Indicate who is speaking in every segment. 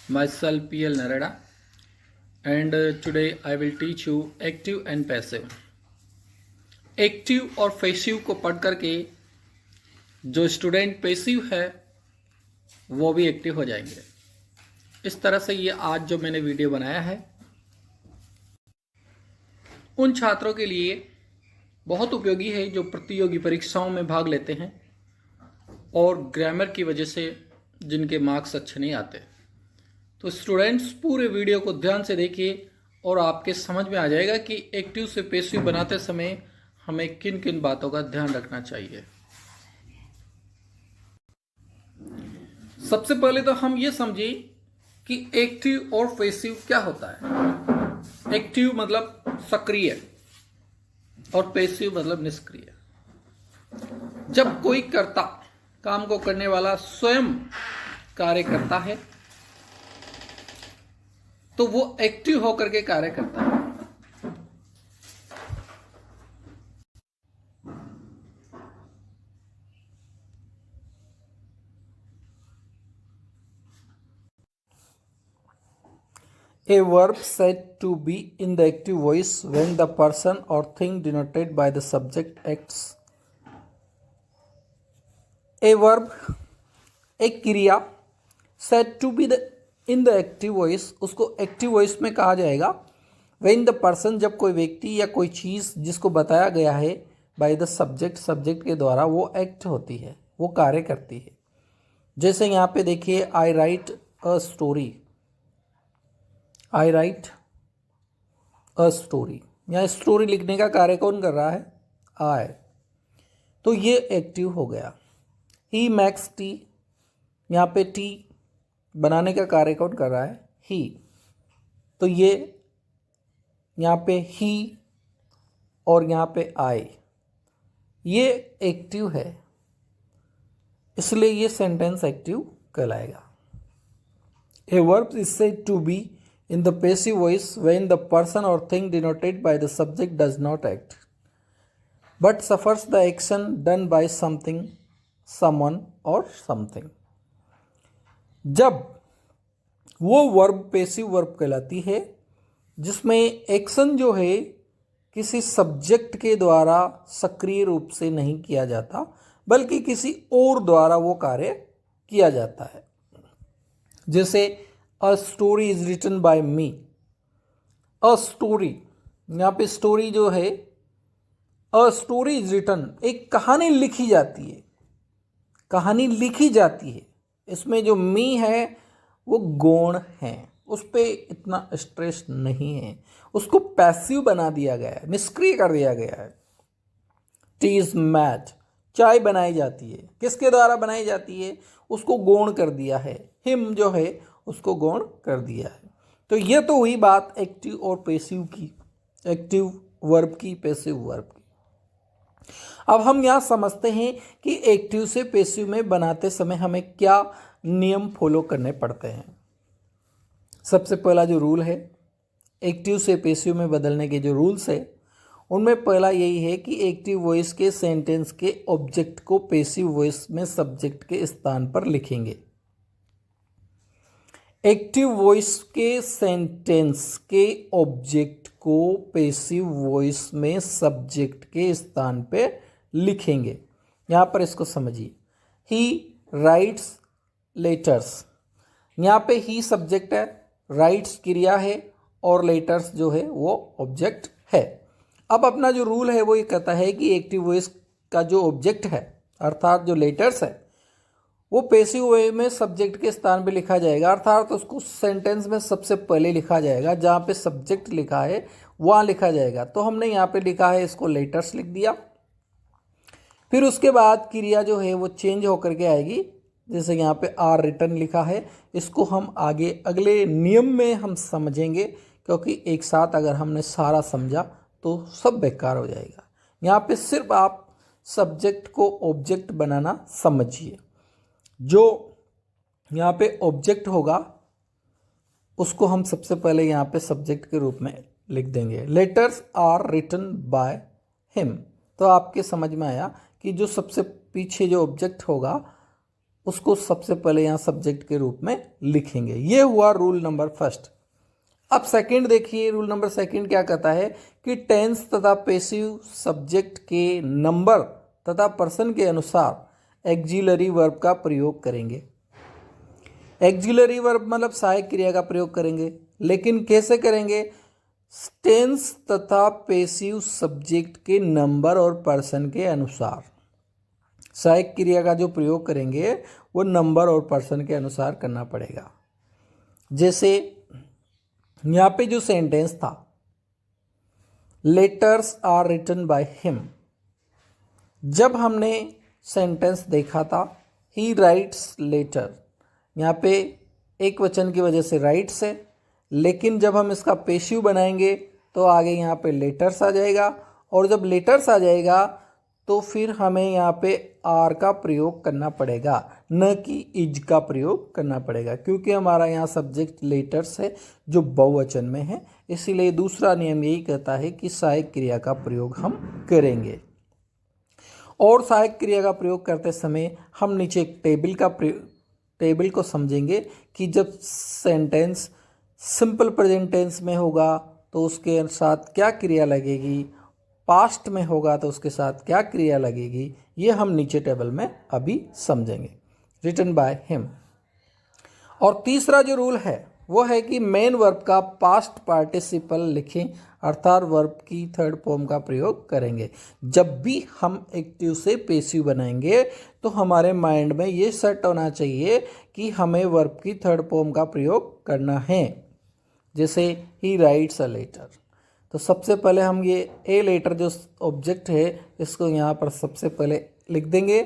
Speaker 1: Myself PL Narada, and today I will teach you active and passive. Active और passive को पढ़ करके जो स्टूडेंट पैसिव है वो भी एक्टिव हो जाएंगे। इस तरह से ये आज जो मैंने वीडियो बनाया है उन छात्रों के लिए बहुत उपयोगी है जो प्रतियोगी परीक्षाओं में भाग लेते हैं और ग्रामर की वजह से जिनके मार्क्स अच्छे नहीं आते। तो स्टूडेंट्स पूरे वीडियो को ध्यान से देखिए और आपके समझ में आ जाएगा कि एक्टिव से पैसिव बनाते समय हमें किन किन बातों का ध्यान रखना चाहिए। सबसे पहले तो हम ये समझें कि एक्टिव और पैसिव क्या होता है। एक्टिव मतलब सक्रिय और पैसिव मतलब निष्क्रिय। जब कोई कर्ता काम को करने वाला स्वयं कार्य करता है तो वो एक्टिव होकर के कार्य करता है। A verb said to be in the active voice when the person or thing denoted by the subject acts. A verb, एक क्रिया said to be in the active voice, उसको active voice में कहा जाएगा when the person, जब कोई व्यक्ति या कोई चीज़ जिसको बताया गया है by the subject, सब्जेक्ट के द्वारा वो एक्ट होती है, वो कार्य करती है। जैसे यहाँ पे देखिए I write a story, I right a story. यहाँ स्टोरी लिखने का कार्य कौन कर रहा है? आई। तो ये एक्टिव हो गया। ही मैक्स टी, यहाँ पे टी बनाने का कार्य कौन कर रहा है? ही। तो ये यहाँ पे ही और यहाँ पे आई, ये एक्टिव है, इसलिए ये सेंटेंस एक्टिव कहलाएगा। A verb is said to be in the passive voice when the person or thing denoted by the subject does not act but suffers the action done by something, someone or something। जब वो verb passive verb कहलाती है जिसमें action जो है किसी subject के द्वारा सक्रिय रूप से नहीं किया जाता बल्कि किसी और द्वारा वो कार्य किया जाता है। जैसे A story is written by me। A story, यहाँ पे स्टोरी जो है A story is written, एक कहानी लिखी जाती है, कहानी लिखी जाती है। इसमें जो मी है वो गौण है, उस पर इतना स्ट्रेस नहीं है, उसको पैसिव बना दिया गया है, निष्क्रिय कर दिया गया है। टी इज मैड, चाय बनाई जाती है, किसके द्वारा बनाई जाती है? उसको गौण कर दिया है, हिम जो है उसको गौण कर दिया है। तो ये तो हुई बात एक्टिव और पैसिव की, एक्टिव वर्ब की, पैसिव वर्ब की। अब हम यहाँ समझते हैं कि एक्टिव से पैसिव में बनाते समय हमें क्या नियम फॉलो करने पड़ते हैं। सबसे पहला जो रूल है एक्टिव से पैसिव में बदलने के जो रूल्स है उनमें पहला यही है कि एक्टिव वॉइस के सेंटेंस के ऑब्जेक्ट को पैसिव वॉइस में सब्जेक्ट के स्थान पर लिखेंगे। एक्टिव वॉइस के सेंटेंस के ऑब्जेक्ट को पैसिव वॉइस में सब्जेक्ट के स्थान पे लिखेंगे। यहाँ पर इसको समझिए। ही राइट्स लेटर्स, यहाँ पे ही सब्जेक्ट है, राइट्स क्रिया है और लेटर्स जो है वो ऑब्जेक्ट है। अब अपना जो रूल है वो ये कहता है कि एक्टिव वॉइस का जो ऑब्जेक्ट है अर्थात जो लेटर्स है वो पैसिव वे में सब्जेक्ट के स्थान पे लिखा जाएगा, अर्थात उसको सेंटेंस में सबसे पहले लिखा जाएगा, जहाँ पे सब्जेक्ट लिखा है वहाँ लिखा जाएगा। तो हमने यहाँ पे लिखा है इसको लेटर्स लिख दिया। फिर उसके बाद क्रिया जो है वो चेंज होकर के आएगी, जैसे यहाँ पे आर रिटन लिखा है, इसको हम आगे अगले नियम में हम समझेंगे क्योंकि एक साथ अगर हमने सारा समझा तो सब बेकार हो जाएगा। यहाँ पे सिर्फ आप सब्जेक्ट को ऑब्जेक्ट बनाना समझिए। जो यहाँ पे ऑब्जेक्ट होगा उसको हम सबसे पहले यहाँ पे सब्जेक्ट के रूप में लिख देंगे। Letters are written by him. तो आपके समझ में आया कि जो सबसे पीछे जो ऑब्जेक्ट होगा उसको सबसे पहले यहाँ सब्जेक्ट के रूप में लिखेंगे। ये हुआ रूल नंबर फर्स्ट। अब सेकंड देखिए, रूल नंबर सेकंड क्या कहता है कि टेंस तथा पेसिव सब्जेक्ट के नंबर तथा पर्सन के अनुसार एक्जिलरी वर्ब का प्रयोग करेंगे। एक्जिलरी वर्ब मतलब सहायक क्रिया का प्रयोग करेंगे, लेकिन कैसे करेंगे? टेंस तथा पेसिव सब्जेक्ट के नंबर और पर्सन के अनुसार। सहायक क्रिया का जो प्रयोग करेंगे वो नंबर और पर्सन के अनुसार करना पड़ेगा। जैसे यहाँ पे जो सेंटेंस था, letters are written by him, जब हमने सेंटेंस देखा था ही राइट्स लेटर, यहाँ पे एक वचन की वजह से राइट्स है, लेकिन जब हम इसका पेशिव बनाएंगे तो आगे यहाँ पे लेटर्स आ जाएगा, और जब लेटर्स आ जाएगा तो फिर हमें यहाँ पे आर का प्रयोग करना पड़ेगा, न कि इज का प्रयोग करना पड़ेगा, क्योंकि हमारा यहाँ सब्जेक्ट लेटर्स है जो बहुवचन में है। इसीलिए दूसरा नियम यही कहता है कि सहायक क्रिया का प्रयोग हम करेंगे। और सहायक क्रिया का प्रयोग करते समय हम नीचे एक टेबल को समझेंगे कि जब सेंटेंस सिंपल प्रेजेंट टेंस में होगा तो उसके साथ क्या क्रिया लगेगी, पास्ट में होगा तो उसके साथ क्या क्रिया लगेगी, ये हम नीचे टेबल में अभी समझेंगे। Written by him. और तीसरा जो रूल है वो है कि मेन वर्ब का पास्ट पार्टिसिपल लिखें, अर्थात वर्ब की थर्ड फॉर्म का प्रयोग करेंगे। जब भी हम एक्टिव से पेसिव बनाएंगे तो हमारे माइंड में ये सेट होना चाहिए कि हमें वर्ब की थर्ड फॉर्म का प्रयोग करना है। जैसे ही राइट्स अ लेटर, तो सबसे पहले हम ये ए लेटर जो ऑब्जेक्ट है इसको यहाँ पर सबसे पहले लिख देंगे,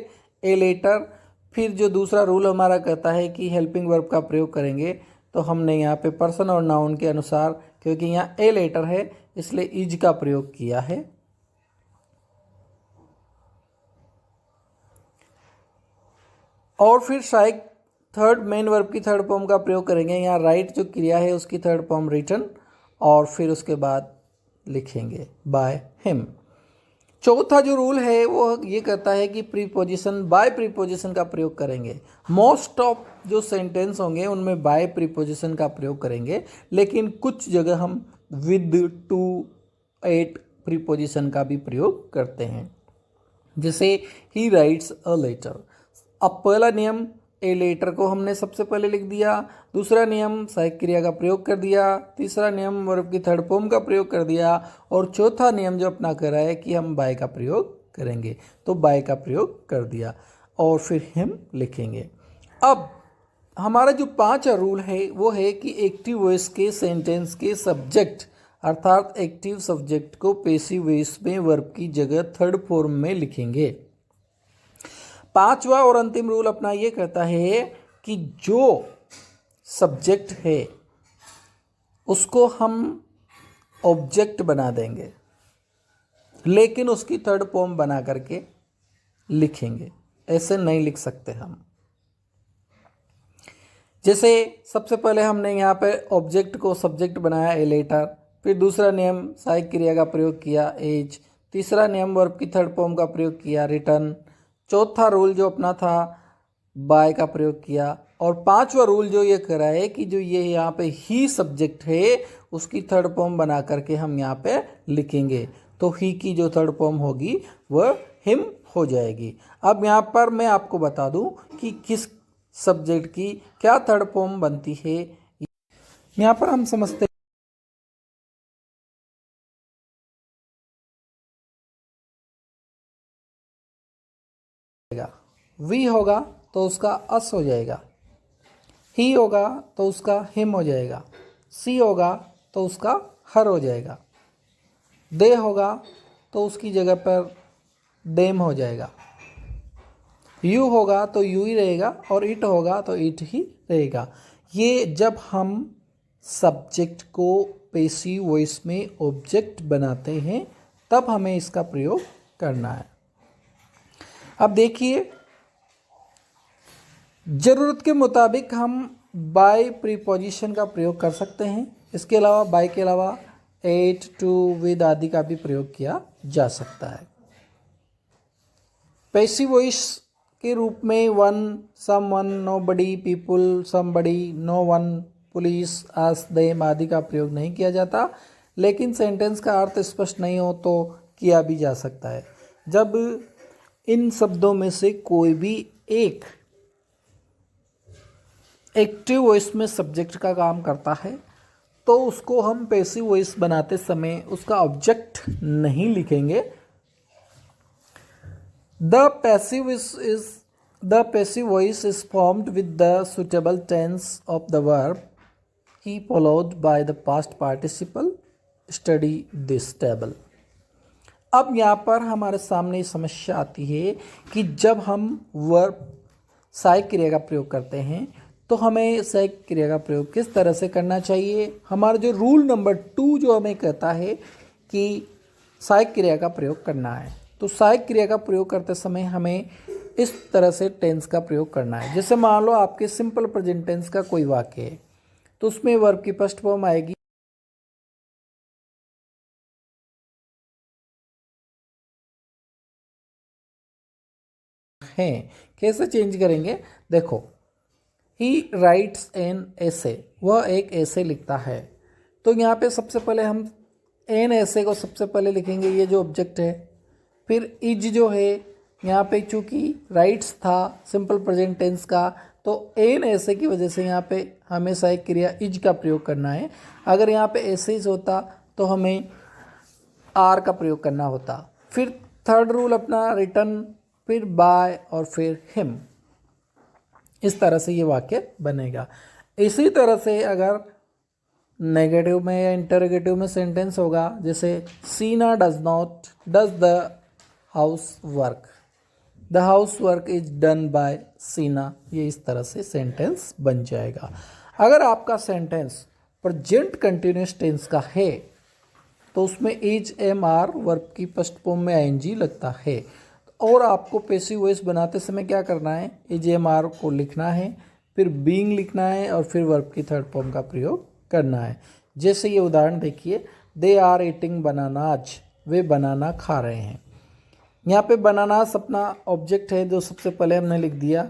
Speaker 1: ए लेटर। फिर जो दूसरा रूल हमारा कहता है कि हेल्पिंग वर्ब का प्रयोग करेंगे, तो हमने यहाँ पे पर्सन और नाउन के अनुसार, क्योंकि यहाँ ए लेटर है इसलिए इज का प्रयोग किया है। और फिर सहायक थर्ड मेन वर्ब की थर्ड फॉर्म का प्रयोग करेंगे। यहाँ राइट जो क्रिया है उसकी थर्ड फॉर्म रिटन, और फिर उसके बाद लिखेंगे बाय हिम। चौथा जो रूल है वो ये कहता है कि प्रीपोजिशन बाय प्रीपोजिशन का प्रयोग करेंगे। मोस्ट ऑफ जो सेंटेंस होंगे उनमें बाय प्रीपोजिशन का प्रयोग करेंगे, लेकिन कुछ जगह हम विद, टू, एट प्रीपोजिशन का भी प्रयोग करते हैं। जैसे ही राइट्स अ लेटर। अब पहला नियम, ए लेटर को हमने सबसे पहले लिख दिया। दूसरा नियम, सहायक क्रिया का प्रयोग कर दिया। तीसरा नियम, वर्ब की थर्ड फॉर्म का प्रयोग कर दिया। और चौथा नियम जो अपना कर रहा है कि हम बाय का प्रयोग करेंगे, तो बाय का प्रयोग कर दिया और फिर हम लिखेंगे। अब हमारा जो पांचवा रूल है वो है कि एक्टिव वॉइस के सेंटेंस के सब्जेक्ट, अर्थात एक्टिव सब्जेक्ट को पैसिव वॉइस में वर्ब की जगह थर्ड फॉर्म में लिखेंगे। पांचवा और अंतिम रूल अपना ये कहता है कि जो सब्जेक्ट है उसको हम ऑब्जेक्ट बना देंगे, लेकिन उसकी थर्ड फॉर्म बना करके लिखेंगे। ऐसे नहीं लिख सकते हम। जैसे सबसे पहले हमने यहाँ पे ऑब्जेक्ट को सब्जेक्ट बनाया, ए लेटर। फिर दूसरा नियम सहायक क्रिया का प्रयोग किया, एज। तीसरा नियम वर्ब की थर्ड फॉर्म का प्रयोग किया, रिटन। चौथा रूल जो अपना था बाय का प्रयोग किया। और पांचवा रूल जो ये कह रहा है कि जो ये यहाँ पे ही सब्जेक्ट है उसकी थर्ड फॉर्म बना करके हम यहाँ पे लिखेंगे, तो ही की जो थर्ड फॉर्म होगी वह हिम हो जाएगी। अब यहाँ पर मैं आपको बता दूं कि किस सब्जेक्ट की क्या थर्ड फॉर्म बनती है। यहाँ पर हम समझते वी होगा तो उसका अस हो जाएगा, ही होगा तो उसका हिम हो जाएगा, सी होगा तो उसका हर हो जाएगा, दे होगा तो उसकी जगह पर देम हो जाएगा, यू होगा तो यू ही रहेगा, और इट होगा तो इट ही रहेगा। ये जब हम सब्जेक्ट को पैसिव वॉइस में ऑब्जेक्ट बनाते हैं तब हमें इसका प्रयोग करना है। अब देखिए, ज़रूरत के मुताबिक हम बाय प्रीपोजिशन का प्रयोग कर सकते हैं। इसके अलावा बाय के अलावा एट, टू, विद आदि का भी प्रयोग किया जा सकता है। पैसिव वॉइस के रूप में one, someone, nobody, people, somebody, no one, police, us, them आदि का प्रयोग नहीं किया जाता, लेकिन सेंटेंस का अर्थ स्पष्ट नहीं हो तो किया भी जा सकता है। जब इन शब्दों में से कोई भी एक एक्टिव वॉइस में सब्जेक्ट का काम करता है तो उसको हम पैसिव वॉइस बनाते समय उसका ऑब्जेक्ट नहीं लिखेंगे। The passive voice is formed with the suitable tense of the verb be followed by the past participle. Study this table. अब यहाँ पर हमारे सामने समस्या आती है कि जब हम वर्ब सहायक क्रिया का प्रयोग करते हैं तो हमें सहायक क्रिया का प्रयोग किस तरह से करना चाहिए। हमारा जो रूल नंबर 2 जो हमें कहता है कि सहायक क्रिया का प्रयोग करना है, तो सहायक क्रिया का प्रयोग करते समय हमें इस तरह से टेंस का प्रयोग करना है। जैसे मान लो आपके सिंपल प्रेजेंट टेंस का कोई वाक्य है तो उसमें वर्ब की फर्स्ट फॉर्म आएगी है। कैसे चेंज करेंगे, देखो, ही राइट्स एन ऐसे, वह एक ऐसे लिखता है। तो यहाँ पे सबसे पहले हम एन ऐसे को सबसे पहले लिखेंगे, ये जो ऑब्जेक्ट है। फिर इज जो है यहाँ पे चूँकि राइट्स था सिंपल प्रेजेंट टेंस का, तो एन ऐसे की वजह से यहाँ पे हमें सहायक क्रिया इज का प्रयोग करना है। अगर यहाँ पे ऐसे ही होता तो हमें आर का प्रयोग करना होता। फिर थर्ड रूल अपना रिटर्न, फिर बाय और फिर हिम। इस तरह से ये वाक्य बनेगा। इसी तरह से अगर नेगेटिव में या इंटरोगेटिव में सेंटेंस होगा, जैसे सीना does the house work, the house work is done by सीना, ये इस तरह से सेंटेंस बन जाएगा। अगर आपका सेंटेंस प्रेजेंट कंटिन्यूस टेंस का है तो उसमें इज एम आर वर्ब की फर्स्ट फॉर्म में आईएनजी लगता है। और आपको पैसिव वॉइस बनाते समय क्या करना है, इज एम आर को लिखना है, फिर बीइंग लिखना है और फिर वर्ब की थर्ड फॉर्म का प्रयोग करना है। जैसे ये उदाहरण देखिए, दे आर ईटिंग बनानाज, वे बनाना खा रहे हैं। यहाँ पे बनानास अपना ऑब्जेक्ट है जो सबसे पहले हमने लिख दिया,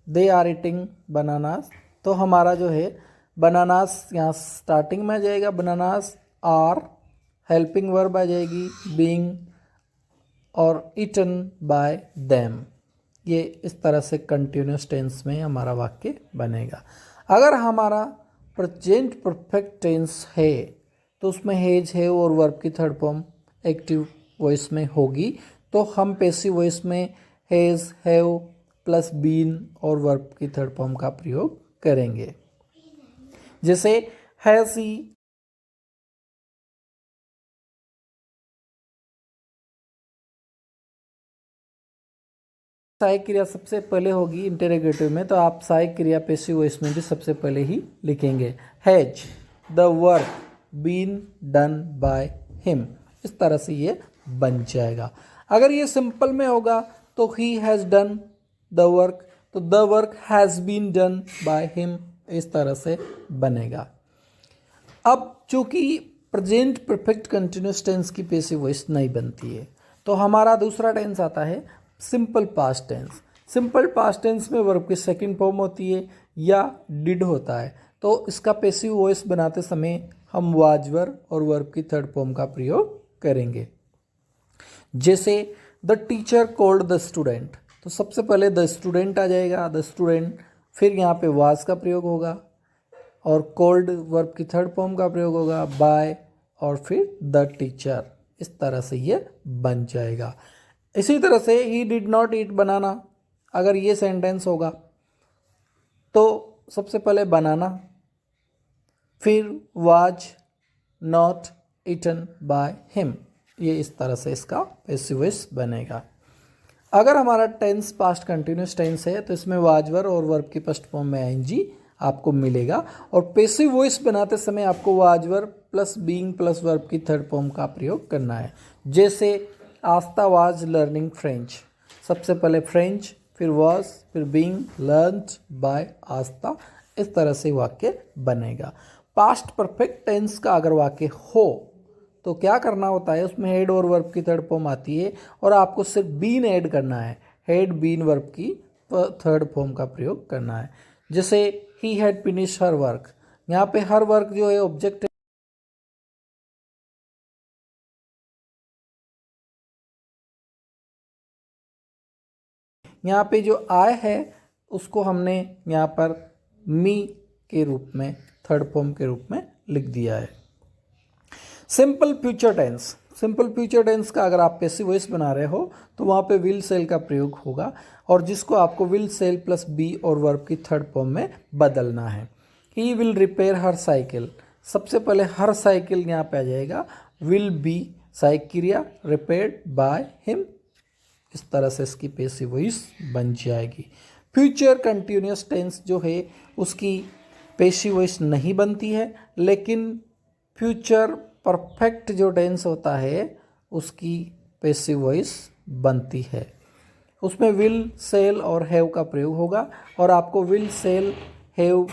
Speaker 1: दे आर ईटिंग बनानास। तो हमारा जो है बनानास यहाँ स्टार्टिंग में आ जाएगा, बनानास, आर हेल्पिंग वर्ब आ जाएगी, बीइंग और ईटन बाय देम। ये इस तरह से कंटिन्यूस टेंस में हमारा वाक्य बनेगा। अगर हमारा प्रेजेंट परफेक्ट टेंस है तो उसमें हैज है और वर्ब की थर्ड फॉर्म एक्टिव वॉइस में होगी, तो हम पैसिव वॉइस में हैज, हैव प्लस बीन और वर्ब की थर्ड फॉर्म का प्रयोग करेंगे। जैसे हैज ही, सहायक क्रिया सबसे पहले होगी इंटरोगेटिव में, तो आप सहायक क्रिया पैसिव वॉइस में भी सबसे पहले ही लिखेंगे, has the work been done by him. इस तरह से ये बन जाएगा। अगर ये सिंपल में होगा तो he has done the work, तो the work has been done by him, इस तरह से बनेगा। अब चूंकि प्रेजेंट परफेक्ट कंटिन्यूस टेंस की पैसिव वॉइस नहीं बनती है तो हमारा दूसरा टेंस आता है simple past tense. Simple past tense में वर्ब की सेकंड फॉर्म होती है या डिड होता है, तो इसका पैसिव वॉइस बनाते समय हम वाज वर और वर्ब की थर्ड फॉर्म का प्रयोग करेंगे। जैसे the teacher called the student, तो सबसे पहले द स्टूडेंट आ जाएगा, द स्टूडेंट, फिर यहाँ पे वाज का प्रयोग होगा और कॉल्ड वर्ब की थर्ड फॉर्म का प्रयोग होगा, बाय और फिर द टीचर। इस तरह से ये बन जाएगा। इसी तरह से ही डिड नॉट ईट बनाना, अगर ये सेंटेंस होगा तो सबसे पहले बनाना, फिर was not eaten by him, ये इस तरह से इसका पैसिव वॉइस बनेगा। अगर हमारा टेंस पास्ट कंटिन्यूस टेंस है तो इसमें वाज वर और वर्ब की फर्स्ट फॉर्म में आईएनजी आपको मिलेगा और पैसिव वॉइस बनाते समय आपको was were plus being plus verb की थर्ड फॉर्म का प्रयोग करना है। जैसे आस्था वाज लर्निंग फ्रेंच, सबसे पहले फ्रेंच, फिर वाज, फिर बीइंग लर्न्ड बाय आस्था। इस तरह से वाक्य बनेगा। पास्ट परफेक्ट टेंस का अगर वाक्य हो तो क्या करना होता है, उसमें हेड और वर्ब की थर्ड फॉर्म आती है और आपको सिर्फ बीन ऐड करना है। हैड बीन वर्ब की थर्ड फॉर्म का प्रयोग करना है। जैसे he had finish her work, यहाँ पे हर वर्क जो है ऑब्जेक्ट है, यहाँ पे जो आई है उसको हमने यहाँ पर मी के रूप में थर्ड फॉर्म के रूप में लिख दिया है। Simple future tense, simple future tense का अगर आप पैसिव वॉइस बना रहे हो तो वहाँ पे विल सेल का प्रयोग होगा और जिसको आपको विल सेल प्लस बी और वर्ब की थर्ड फॉर्म में बदलना है। He will repair her cycle, सबसे पहले हर साइकिल यहाँ पे आ जाएगा, विल बी सहायक क्रिया रिपेयर्ड बाय हिम, इस तरह से इसकी पैसिव वॉइस बन जाएगी। फ्यूचर कंटिन्यूस टेंस जो है उसकी पैसिव वॉइस नहीं बनती है, लेकिन फ्यूचर परफेक्ट जो टेंस होता है उसकी पैसिव वॉइस बनती है। उसमें विल सेल और हैव का प्रयोग होगा और आपको will shall have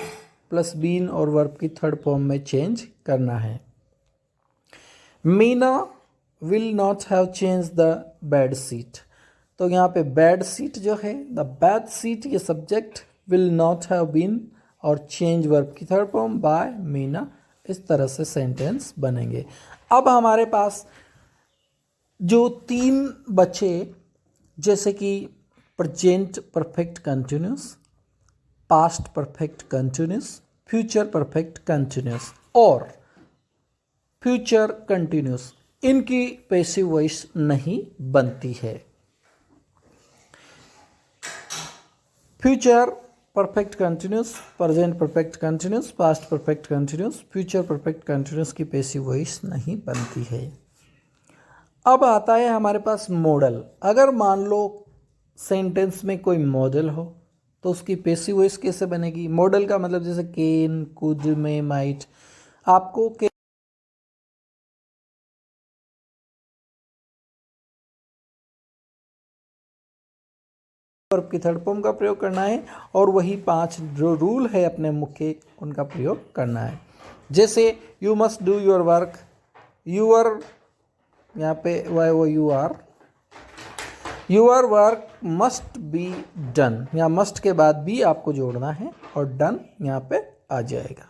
Speaker 1: plus been और वर्ब की थर्ड फॉर्म में चेंज करना है। Meena will not have change the bed sheet, तो यहाँ पे बेड सीट जो है, द बेड सीट ये subject, will not have been और चेंज वर्ब की थर्ड फॉर्म बाय मीना, इस तरह से सेंटेंस बनेंगे। अब हमारे पास जो तीन बचे, जैसे कि present perfect continuous, past perfect continuous, future perfect continuous और फ्यूचर कंटिन्यूस, इनकी पैसिव वॉइस नहीं बनती है। Future perfect continuous, present perfect continuous, past perfect continuous, future perfect continuous की पैसिव वॉइस नहीं बनती है। अब आता है हमारे पास मॉडल। अगर मान लो सेंटेंस में कोई मॉडल हो तो उसकी पैसिव वॉइस कैसे बनेगी? मॉडल का मतलब जैसे कैन, कुड, मे, माइट, आपको वर्ब की थर्ड फॉर्म का प्रयोग करना है और वही 5 जो रूल है अपने मुख्य उनका प्रयोग करना है। जैसे you must do your work, your, यहाँ पे Y O U R, your work must be done, यहाँ मस्ट के बाद भी आपको जोड़ना है और डन यहाँ पे आ जाएगा।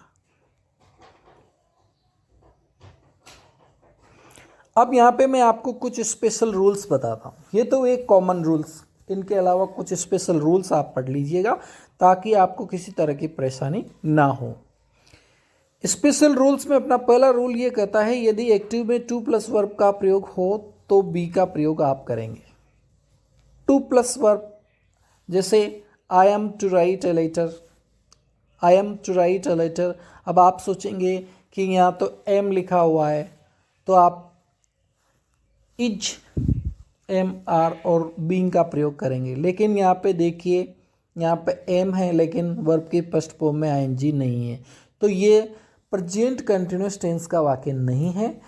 Speaker 1: अब यहाँ पे मैं आपको कुछ स्पेशल रूल्स बताता हूँ। ये तो एक कॉमन रूल्स, इनके अलावा कुछ स्पेशल रूल्स आप पढ़ लीजिएगा ताकि आपको किसी तरह की परेशानी ना हो। स्पेशल रूल्स में अपना पहला रूल ये कहता है यदि एक्टिव में टू प्लस वर्ब का प्रयोग हो तो बी का प्रयोग आप करेंगे। टू प्लस वर्ब, जैसे I am to write a letter, I am to write a letter. अब आप सोचेंगे कि यहाँ तो एम लिखा हुआ है तो आप इज, एम, आर और बीइंग का प्रयोग करेंगे, लेकिन यहाँ पे देखिए यहाँ पे एम है लेकिन वर्ब की फर्स्ट फॉर्म में आईएनजी नहीं है, तो ये प्रेजेंट कंटिन्यूस टेंस का वाक्य नहीं है,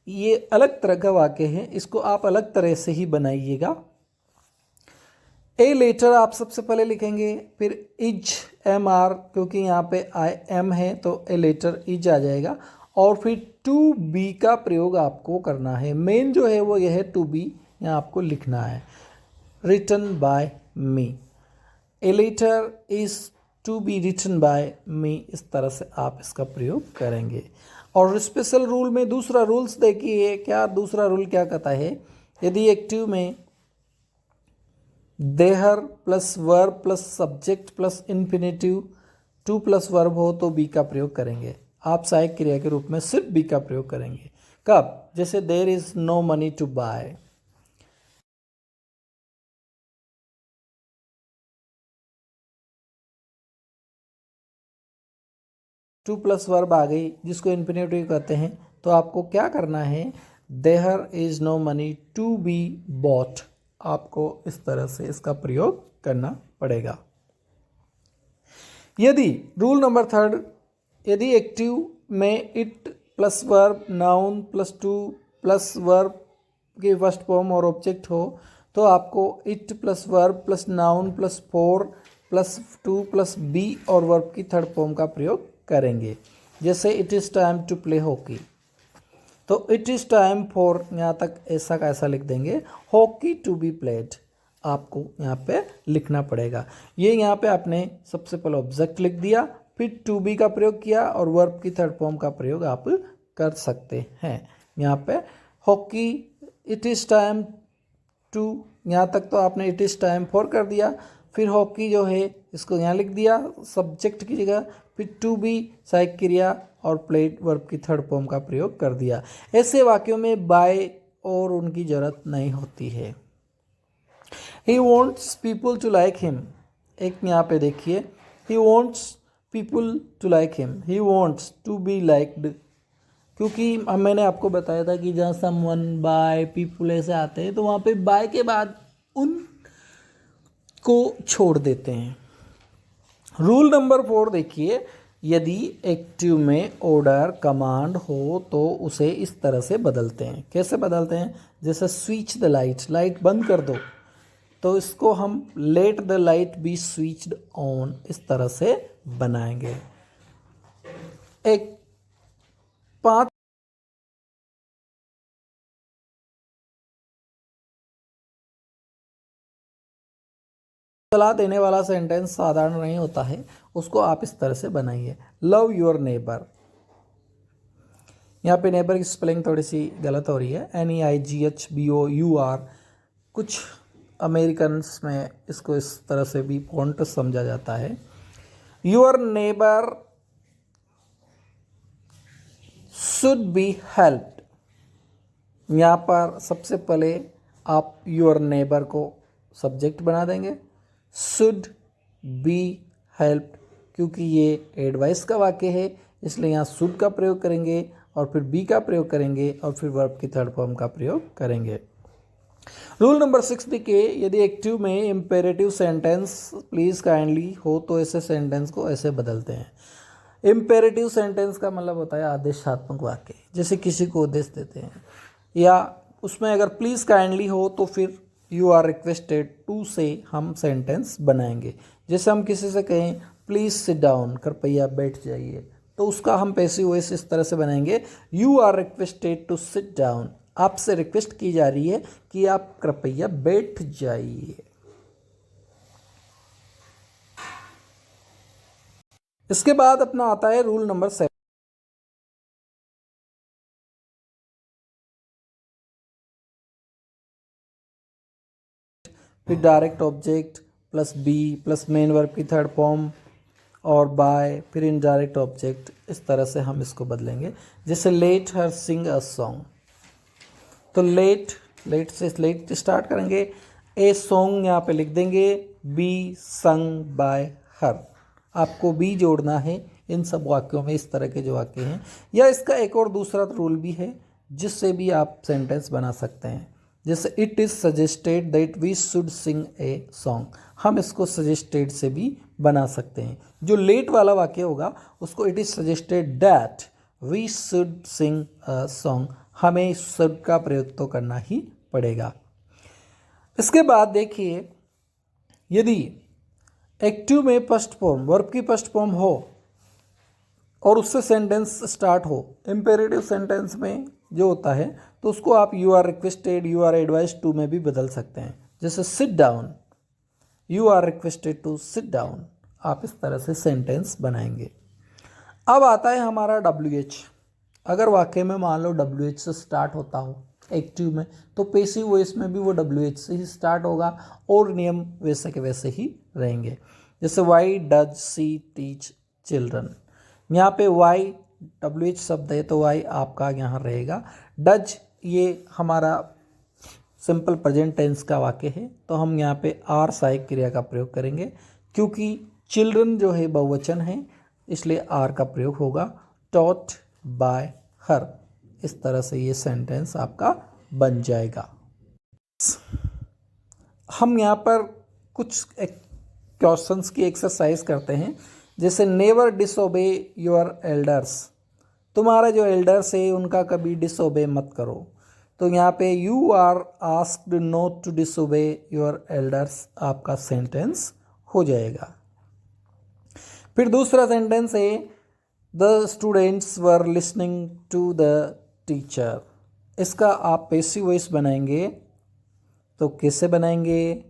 Speaker 1: ये अलग तरह का वाक्य है। इसको आप अलग तरह से ही बनाइएगा। ए लेटर आप सबसे पहले लिखेंगे, फिर इज, एम, आर, क्योंकि यहाँ पे आई एम है तो ए लेटर इज आ जाएगा और फिर टू बी का प्रयोग आपको करना है। मेन जो है वो यह है टू बी, यहाँ आपको लिखना है written by me, a letter is to be written by me, इस तरह से आप इसका प्रयोग करेंगे। और स्पेशल रूल में दूसरा रूल्स देखिए, क्या दूसरा रूल क्या कहता है, यदि एक्टिव में there plus verb plus subject plus infinitive to plus verb हो तो बी का प्रयोग करेंगे। आप सहायक क्रिया के रूप में सिर्फ बी का प्रयोग करेंगे। कब? जैसे there is no money to buy, to plus verb आ गई जिसको इन्फिनेटिव कहते हैं, तो आपको क्या करना है, there is no money to be bought, आपको इस तरह से इसका प्रयोग करना पड़ेगा। यदि रूल नंबर थर्ड, यदि एक्टिव में it plus verb noun plus to plus verb की फर्स्ट फॉर्म और ऑब्जेक्ट हो तो आपको it plus verb plus noun plus for plus to plus be और वर्ब की थर्ड फॉर्म का प्रयोग करेंगे। जैसे it is time to play hockey, तो इट इज़ टाइम फॉर, यहाँ तक ऐसा का ऐसा लिख देंगे, हॉकी टू बी प्लेड। आपको यहाँ पे लिखना पड़ेगा। ये यहाँ पे आपने सबसे पहले ऑब्जेक्ट लिख दिया, फिर टू बी का प्रयोग किया और वर्ब की थर्ड फॉर्म का प्रयोग आप कर सकते हैं। यहाँ पे hockey, it is time to, यहाँ तक तो आपने इट इज़ टाइम फॉर कर दिया, फिर हॉकी जो है इसको यहाँ लिख दिया सब्जेक्ट की जगह, फिर टू बी सहायक क्रिया और प्लेड वर्ब की थर्ड फॉर्म का प्रयोग कर दिया। ऐसे वाक्यों में बाय और उनकी ज़रूरत नहीं होती है। He wants people to like him, एक यहाँ पे देखिए, he wants people to like him, he wants to be liked, क्योंकि मैंने आपको बताया था कि जहाँ समवन, बाय, पीपल ऐसे आते हैं तो वहाँ पे बाय के बाद उन को छोड़ देते हैं। रूल नंबर 4 देखिए, यदि एक्टिव में ऑर्डर कमांड हो तो उसे इस तरह से बदलते हैं। कैसे बदलते हैं? जैसे स्विच द लाइट, लाइट बंद कर दो, तो इसको हम let the light B switched on, इस तरह से बनाएंगे। एक 5 सलाह देने वाला सेंटेंस साधारण नहीं होता है, उसको आप इस तरह से बनाइए। लव योर नेबर, यहाँ पे नेबर की स्पेलिंग थोड़ी सी गलत हो रही है, NEIGHBOUR, कुछ अमेरिकन्स में इसको इस तरह से भी फॉन्ट समझा जाता है। Your neighbour should be helped, यहाँ पर सबसे पहले आप योर नेबर को सब्जेक्ट बना देंगे, शुड बी हेल्प्ड, क्योंकि ये एडवाइस का वाक्य है इसलिए यहाँ शुड का प्रयोग करेंगे और फिर बी का प्रयोग करेंगे और फिर वर्ब की थर्ड फॉर्म का प्रयोग करेंगे। रूल नंबर 6 देखिए, यदि एक्टिव में इम्पेरेटिव सेंटेंस प्लीज काइंडली हो तो ऐसे सेंटेंस को ऐसे बदलते हैं। इम्पेरेटिव सेंटेंस का मतलब होता है आदेशात्मक वाक्य, जैसे किसी को आदेश देते हैं, या उसमें अगर प्लीज काइंडली हो तो फिर यू आर रिक्वेस्टेड टू से हम सेंटेंस बनाएंगे। जैसे हम किसी से कहें प्लीज सिट डाउन, कृपया बैठ जाइए, तो उसका हम पैसिव वॉइस इस तरह से बनाएंगे, you are requested to sit down, आपसे रिक्वेस्ट की जा रही है कि आप कृपया बैठ जाइए। इसके बाद अपना आता है रूल नंबर 7। फिर direct object plus be plus main verb की थर्ड फॉर्म और बाय, फिर इनडायरेक्ट ऑब्जेक्ट, इस तरह से हम इसको बदलेंगे। जैसे let her sing a song, तो लेट से लेट स्टार्ट करेंगे, ए सॉन्ग यहाँ पे लिख देंगे, बी संग बाय हर, आपको बी जोड़ना है इन सब वाक्यों में, इस तरह के जो वाक्य हैं। या इसका एक और दूसरा रूल भी है जिससे भी आप सेंटेंस बना सकते हैं, जैसे it is suggested that we should sing a song, हम इसको सजेस्टेड से भी बना सकते हैं। जो लेट वाला वाक्य होगा उसको it is suggested that we should sing a song, हमें शुड का प्रयोग तो करना ही पड़ेगा। इसके बाद देखिए, यदि एक्टिव में फर्स्ट फॉर्म वर्ब की फर्स्ट फॉर्म हो और उससे सेंटेंस स्टार्ट हो, इम्पेरेटिव सेंटेंस में जो होता है तो उसको आप you are requested, you are advised to में भी बदल सकते हैं। जैसे sit down, you are requested to sit down, आप इस तरह से सेंटेंस बनाएंगे। अब आता है हमारा WH। अगर वाक्य में मान लो WH से स्टार्ट होता हो एक्टिव में, तो पेसिव वॉइस में भी वो WH से ही स्टार्ट होगा और नियम वैसे के वैसे ही रहेंगे। जैसे why does she teach children, यहाँ पे वाई WH शब्द है तो वाई आपका यहाँ रहेगा। डज ये हमारा सिंपल प्रेजेंट टेंस का वाक्य है तो हम यहाँ पे आर सहायक क्रिया का प्रयोग करेंगे, क्योंकि चिल्ड्रन जो है बहुवचन है इसलिए आर का प्रयोग होगा। टॉट बाय हर, इस तरह से ये सेंटेंस आपका बन जाएगा। हम यहाँ पर कुछ क्वेश्चंस की एक्सरसाइज करते हैं, जैसे नेवर डिसओबे योर एल्डर्स, तुम्हारा जो एल्डर्स है उनका कभी डिसओबे मत करो, तो यहाँ पे you are asked not to disobey your elders आपका सेंटेंस हो जाएगा। फिर दूसरा सेंटेंस है the students were listening to the teacher, इसका आप पैसिव वॉइस बनाएंगे तो कैसे बनाएंगे,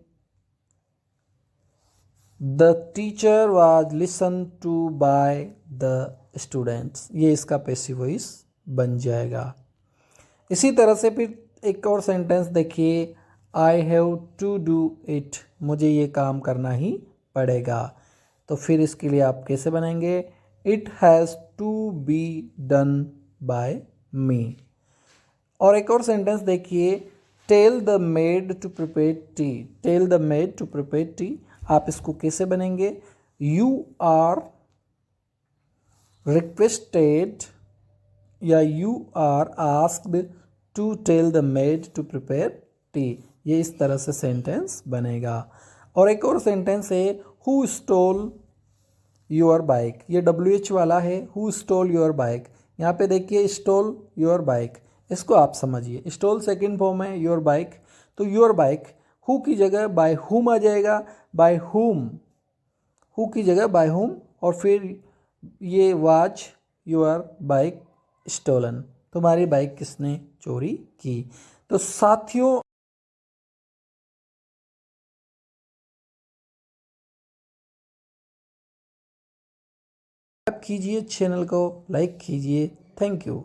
Speaker 1: the teacher was listen to by the students, ये इसका पैसिव वॉइस बन जाएगा। इसी तरह से फिर एक और सेंटेंस देखिए, I have to do it, मुझे ये काम करना ही पड़ेगा। तो फिर इसके लिए आप कैसे बनाएंगे, it has to be done by me. और एक और सेंटेंस देखिए, tell the maid to prepare tea, tell the maid to prepare tea, आप इसको कैसे बनेंगे, यू आर रिक्वेस्टेड या you are asked to tell the maid to prepare tea, ये इस तरह से सेंटेंस बनेगा। और एक और सेंटेंस है, हु स्टोल योर बाइक, ये WH वाला है, हु स्टोल योर बाइक। यहाँ पे देखिए स्टोल योर बाइक, इसको आप समझिए, स्टोल सेकंड फॉर्म है योर बाइक, तो योर बाइक हु की जगह बाय हुम आ जाएगा, बाय हुम, हु की जगह बाय हुम, और फिर ये वाज योर बाइक स्टोलन, तुम्हारी बाइक किसने चोरी की। तो साथियों कीजिए, चैनल को लाइक कीजिए। Thank you.